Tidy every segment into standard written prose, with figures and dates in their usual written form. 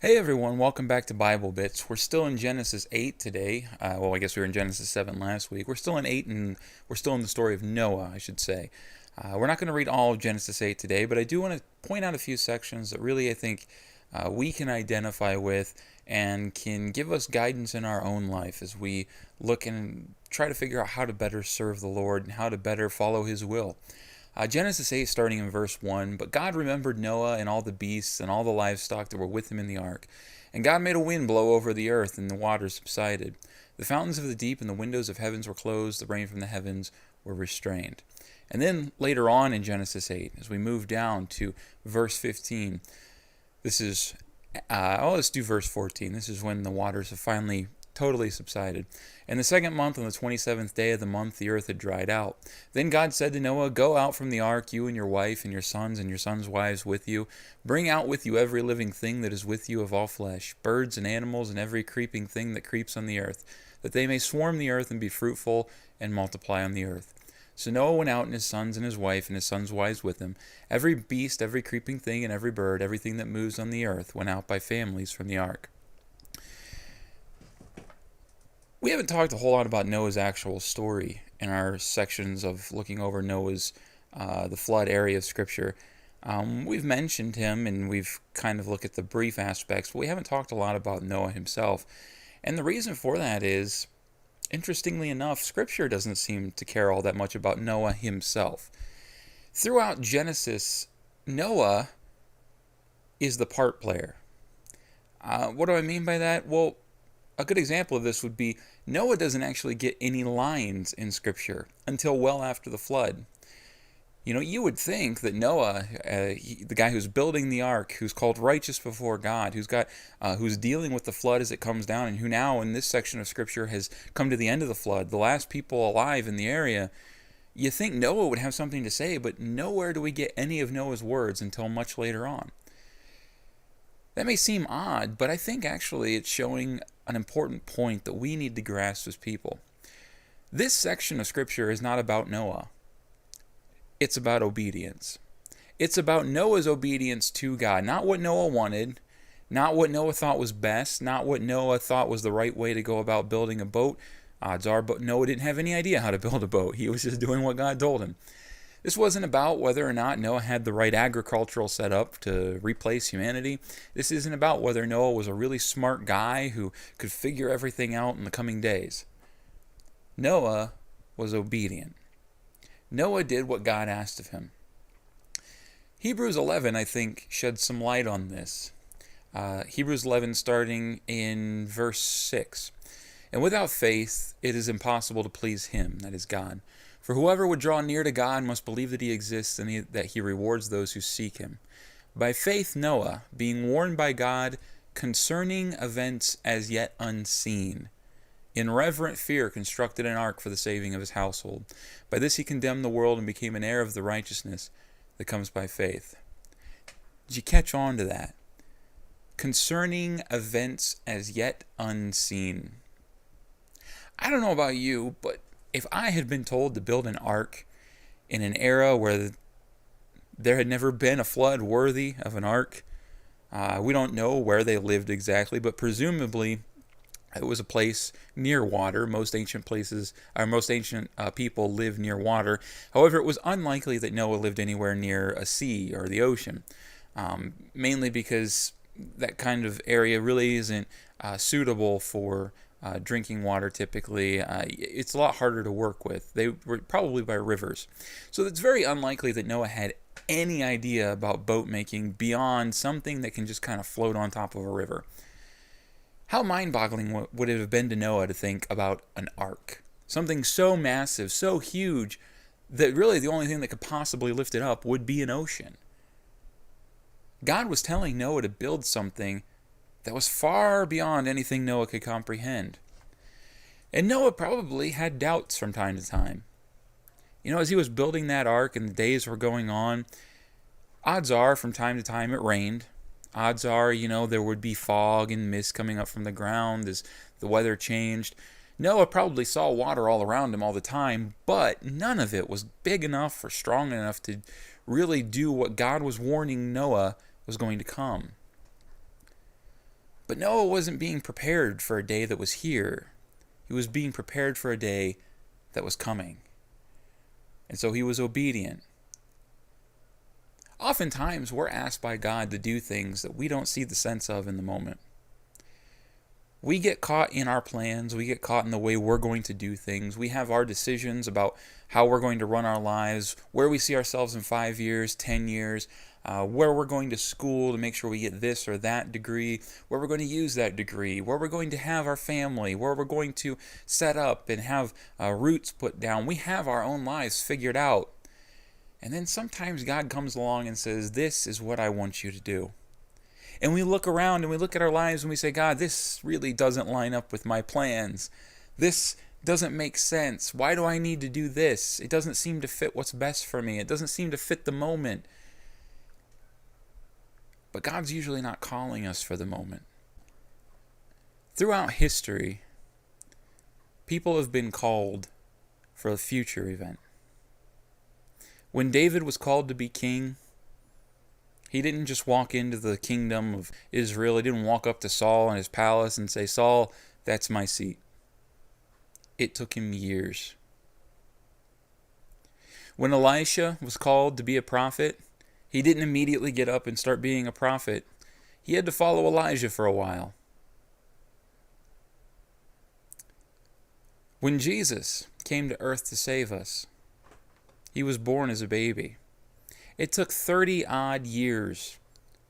Hey everyone, welcome back to Bible Bits. We're still in Genesis 8 today. I guess we were in Genesis 7 last week. We're still in 8 and we're still in the story of Noah, I should say. We're not going to read all of Genesis 8 today, but I do want to point out a few sections that really I think we can identify with and can give us guidance in our own life as we look and try to figure out how to better serve the Lord and how to better follow His will. Genesis 8, starting in verse 1. But God remembered Noah and all the beasts and all the livestock that were with him in the ark. And God made a wind blow over the earth, and the waters subsided. The fountains of the deep and the windows of heavens were closed, the rain from the heavens were restrained. And then later on in Genesis 8, as we move down to verse 15, this is, let's do verse 14. This is when the waters have finally totally subsided. In the second month, on the 27th day of the month, the earth had dried out. Then God said to Noah, "Go out from the ark, you and your wife and your sons' wives with you. Bring out with you every living thing that is with you of all flesh, birds and animals and every creeping thing that creeps on the earth, that they may swarm the earth and be fruitful and multiply on the earth." So Noah went out, and his sons and his wife and his sons' wives with him. Every beast, every creeping thing, and every bird, everything that moves on the earth, went out by families from the ark. We haven't talked a whole lot about Noah's actual story in our sections of looking over Noah's the flood area of Scripture. We've mentioned him and we've kind of looked at the brief aspects, but we haven't talked a lot about Noah himself. And the reason for that is, interestingly enough, Scripture doesn't seem to care all that much about Noah himself. Throughout Genesis, Noah is the part player. What do I mean by that? Well, a good example of this would be Noah doesn't actually get any lines in Scripture until well after the flood. You know, you would think that Noah, the guy who's building the ark, who's called righteous before God, who's dealing with the flood as it comes down, and who now in this section of Scripture has come to the end of the flood, the last people alive in the area, you think Noah would have something to say, but nowhere do we get any of Noah's words until much later on. That may seem odd, but I think actually it's showing an important point that we need to grasp as people. This section of Scripture is not about Noah. It's about obedience. It's about Noah's obedience to God. Not what Noah wanted, not what Noah thought was best, not what Noah thought was the right way to go about building a boat. Odds are, but Noah didn't have any idea how to build a boat. He was just doing what God told him. This wasn't about whether or not Noah had the right agricultural setup to replace humanity. This isn't about whether Noah was a really smart guy who could figure everything out in the coming days. Noah was obedient. Noah did what God asked of him. Hebrews 11, I think, sheds some light on this. Hebrews 11 starting in verse 6. "And without faith it is impossible to please him," that is God. "For whoever would draw near to God must believe that he exists and that he rewards those who seek him. By faith Noah, being warned by God concerning events as yet unseen, in reverent fear constructed an ark for the saving of his household. By this he condemned the world and became an heir of the righteousness that comes by faith." Did you catch on to that? Concerning events as yet unseen. I don't know about you, but if I had been told to build an ark in an era where there had never been a flood worthy of an ark, we don't know where they lived exactly, but presumably it was a place near water. Most ancient people live near water. However, it was unlikely that Noah lived anywhere near a sea or the ocean, mainly because that kind of area really isn't suitable for drinking water typically. It's a lot harder to work with. They were probably by rivers. So it's very unlikely that Noah had any idea about boat making beyond something that can just kind of float on top of a river. How mind-boggling would it have been to Noah to think about an ark? Something so massive, so huge, that really the only thing that could possibly lift it up would be an ocean. God was telling Noah to build something that was far beyond anything Noah could comprehend. And Noah probably had doubts from time to time. You know, as he was building that ark and the days were going on, odds are from time to time it rained. Odds are, there would be fog and mist coming up from the ground as the weather changed. Noah probably saw water all around him all the time, but none of it was big enough or strong enough to really do what God was warning Noah was going to come. But Noah wasn't being prepared for a day that was here. He was being prepared for a day that was coming. And so he was obedient. Oftentimes, we're asked by God to do things that we don't see the sense of in the moment. We get caught in our plans. We get caught in the way we're going to do things. We have our decisions about how we're going to run our lives, where we see ourselves in 5 years, 10 years, where we're going to school to make sure we get this or that degree, where we're going to use that degree, where we're going to have our family, where we're going to set up and have roots put down. We have our own lives figured out. And then sometimes God comes along and says, this is what I want you to do. And we look around and we look at our lives and we say, God, this really doesn't line up with my plans. This doesn't make sense. Why do I need to do this? It doesn't seem to fit what's best for me. It doesn't seem to fit the moment. But God's usually not calling us for the moment. Throughout history, people have been called for a future event. When David was called to be king, he didn't just walk into the kingdom of Israel. He didn't walk up to Saul in his palace and say, Saul, that's my seat. It took him years. When Elisha was called to be a prophet, he didn't immediately get up and start being a prophet. He had to follow Elijah for a while. When Jesus came to earth to save us, he was born as a baby. It took 30-odd years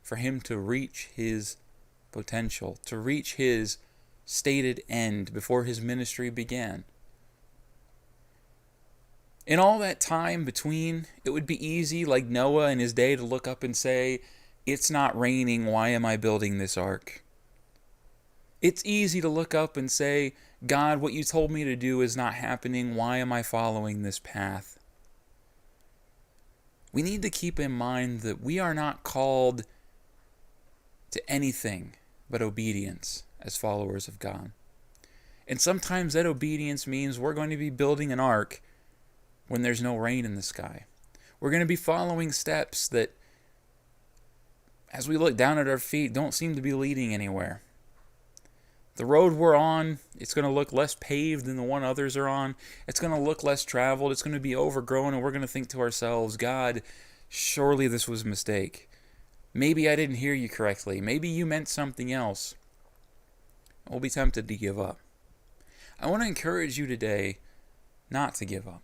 for him to reach his potential, to reach his stated end before his ministry began. In all that time between, it would be easy, like Noah in his day, to look up and say, it's not raining, why am I building this ark? It's easy to look up and say, God, what you told me to do is not happening, why am I following this path? We need to keep in mind that we are not called to anything but obedience as followers of God. And sometimes that obedience means we're going to be building an ark when there's no rain in the sky. We're going to be following steps that, as we look down at our feet, don't seem to be leading anywhere. The road we're on, it's going to look less paved than the one others are on. It's going to look less traveled. It's going to be overgrown, and we're going to think to ourselves, God, surely this was a mistake. Maybe I didn't hear you correctly. Maybe you meant something else. We'll be tempted to give up. I want to encourage you today not to give up,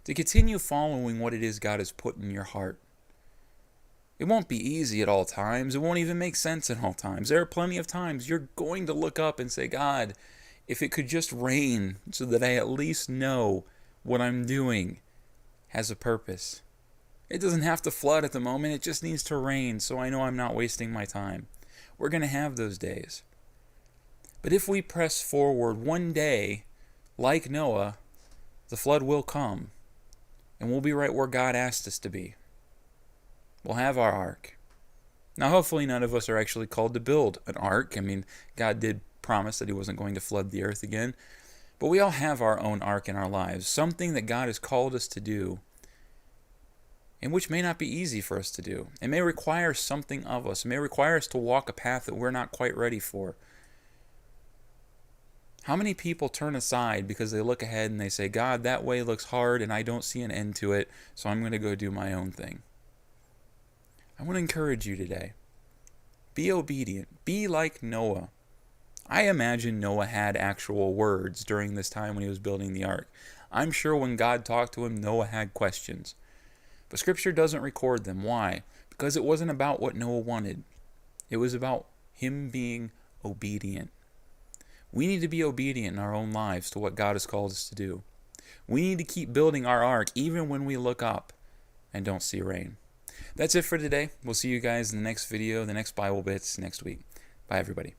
to continue following what it is God has put in your heart. It won't be easy at all times. It won't even make sense at all times. There are plenty of times you're going to look up and say, God, if it could just rain so that I at least know what I'm doing has a purpose. It doesn't have to flood at the moment. It just needs to rain so I know I'm not wasting my time. We're going to have those days. But if we press forward one day, like Noah, the flood will come, and we'll be right where God asked us to be. We'll have our ark. Now, hopefully none of us are actually called to build an ark. I mean, God did promise that he wasn't going to flood the earth again. But we all have our own ark in our lives, something that God has called us to do, and which may not be easy for us to do. It may require something of us. It may require us to walk a path that we're not quite ready for. How many people turn aside because they look ahead and they say, God, that way looks hard and I don't see an end to it, so I'm going to go do my own thing. I want to encourage you today. Be obedient. Be like Noah. I imagine Noah had actual words during this time when he was building the ark. I'm sure when God talked to him, Noah had questions. But Scripture doesn't record them. Why? Because it wasn't about what Noah wanted. It was about him being obedient. We need to be obedient in our own lives to what God has called us to do. We need to keep building our ark even when we look up and don't see rain. That's it for today. We'll see you guys in the next video, the next Bible Bits next week. Bye, everybody.